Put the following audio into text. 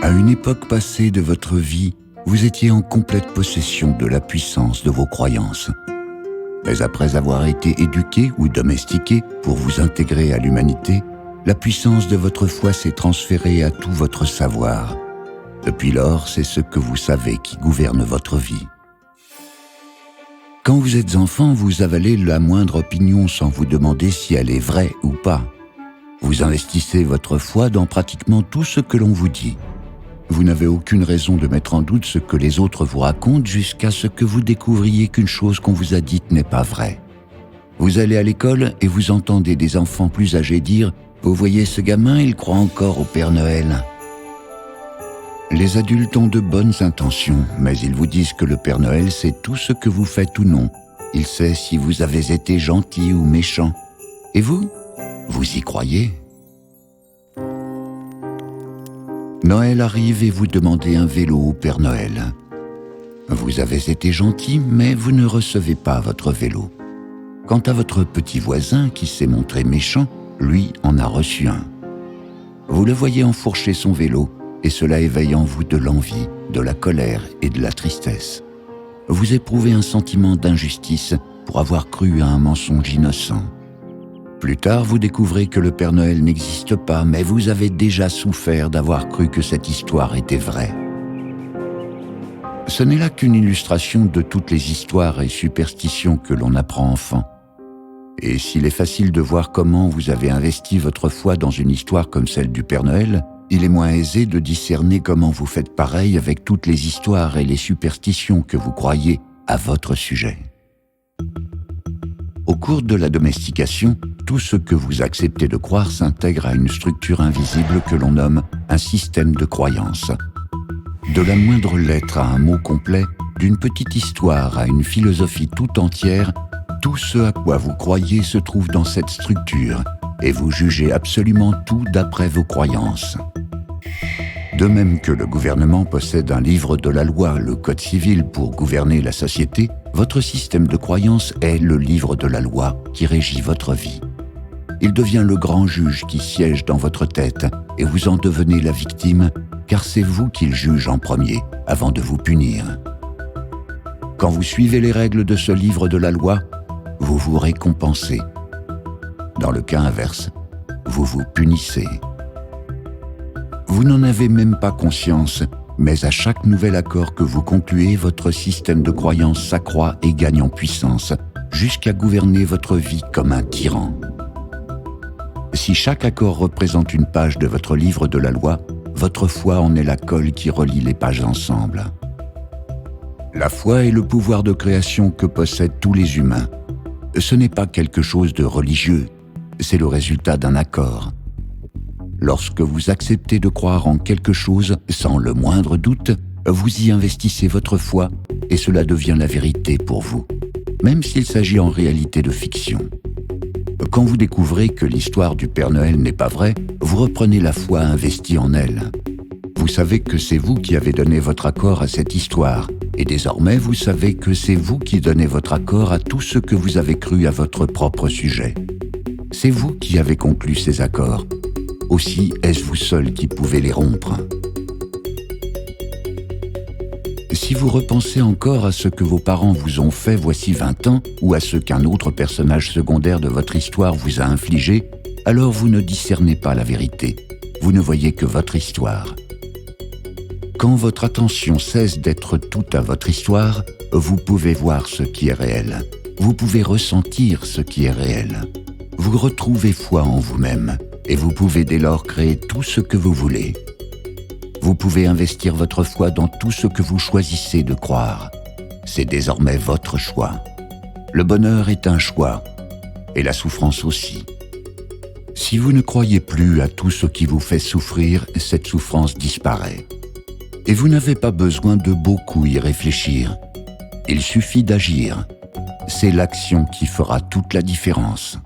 À une époque passée de votre vie, vous étiez en complète possession de la puissance de vos croyances. Mais après avoir été éduqué ou domestiqué pour vous intégrer à l'humanité, la puissance de votre foi s'est transférée à tout votre savoir. Depuis lors, c'est ce que vous savez qui gouverne votre vie. Quand vous êtes enfant, vous avalez la moindre opinion sans vous demander si elle est vraie ou pas. Vous investissez votre foi dans pratiquement tout ce que l'on vous dit. Vous n'avez aucune raison de mettre en doute ce que les autres vous racontent jusqu'à ce que vous découvriez qu'une chose qu'on vous a dite n'est pas vraie. Vous allez à l'école et vous entendez des enfants plus âgés dire « Vous voyez ce gamin, il croit encore au Père Noël ». Les adultes ont de bonnes intentions, mais ils vous disent que le Père Noël sait tout ce que vous faites ou non. Il sait si vous avez été gentil ou méchant. Et vous y croyez ? Noël arrive et vous demandez un vélo au Père Noël. Vous avez été gentil, mais vous ne recevez pas votre vélo. Quant à votre petit voisin qui s'est montré méchant, lui en a reçu un. Vous le voyez enfourcher son vélo, et cela éveille en vous de l'envie, de la colère et de la tristesse. Vous éprouvez un sentiment d'injustice pour avoir cru à un mensonge innocent. Plus tard, vous découvrez que le Père Noël n'existe pas, mais vous avez déjà souffert d'avoir cru que cette histoire était vraie. Ce n'est là qu'une illustration de toutes les histoires et superstitions que l'on apprend enfant. Et s'il est facile de voir comment vous avez investi votre foi dans une histoire comme celle du Père Noël, il est moins aisé de discerner comment vous faites pareil avec toutes les histoires et les superstitions que vous croyez à votre sujet. Au cours de la domestication, tout ce que vous acceptez de croire s'intègre à une structure invisible que l'on nomme un système de croyances. De la moindre lettre à un mot complet, d'une petite histoire à une philosophie tout entière, tout ce à quoi vous croyez se trouve dans cette structure, et vous jugez absolument tout d'après vos croyances. De même que le gouvernement possède un livre de la loi, le Code civil, pour gouverner la société, votre système de croyances est le livre de la loi qui régit votre vie. Il devient le grand juge qui siège dans votre tête et vous en devenez la victime, car c'est vous qu'il juge en premier, avant de vous punir. Quand vous suivez les règles de ce livre de la loi, vous vous récompensez. Dans le cas inverse, vous vous punissez. Vous n'en avez même pas conscience, mais à chaque nouvel accord que vous concluez, votre système de croyance s'accroît et gagne en puissance, jusqu'à gouverner votre vie comme un tyran. Si chaque accord représente une page de votre livre de la loi, votre foi en est la colle qui relie les pages ensemble. La foi est le pouvoir de création que possèdent tous les humains. Ce n'est pas quelque chose de religieux, c'est le résultat d'un accord. Lorsque vous acceptez de croire en quelque chose sans le moindre doute, vous y investissez votre foi et cela devient la vérité pour vous, même s'il s'agit en réalité de fiction. Quand vous découvrez que l'histoire du Père Noël n'est pas vraie, vous reprenez la foi investie en elle. Vous savez que c'est vous qui avez donné votre accord à cette histoire, et désormais vous savez que c'est vous qui donnez votre accord à tout ce que vous avez cru à votre propre sujet. C'est vous qui avez conclu ces accords. Aussi est-ce vous seul qui pouvez les rompre. Si vous repensez encore à ce que vos parents vous ont fait voici 20 ans, ou à ce qu'un autre personnage secondaire de votre histoire vous a infligé, alors vous ne discernez pas la vérité. Vous ne voyez que votre histoire. Quand votre attention cesse d'être toute à votre histoire, vous pouvez voir ce qui est réel. Vous pouvez ressentir ce qui est réel. Vous retrouvez foi en vous-même. Et vous pouvez dès lors créer tout ce que vous voulez. Vous pouvez investir votre foi dans tout ce que vous choisissez de croire. C'est désormais votre choix. Le bonheur est un choix, et la souffrance aussi. Si vous ne croyez plus à tout ce qui vous fait souffrir, cette souffrance disparaît. Et vous n'avez pas besoin de beaucoup y réfléchir. Il suffit d'agir. C'est l'action qui fera toute la différence.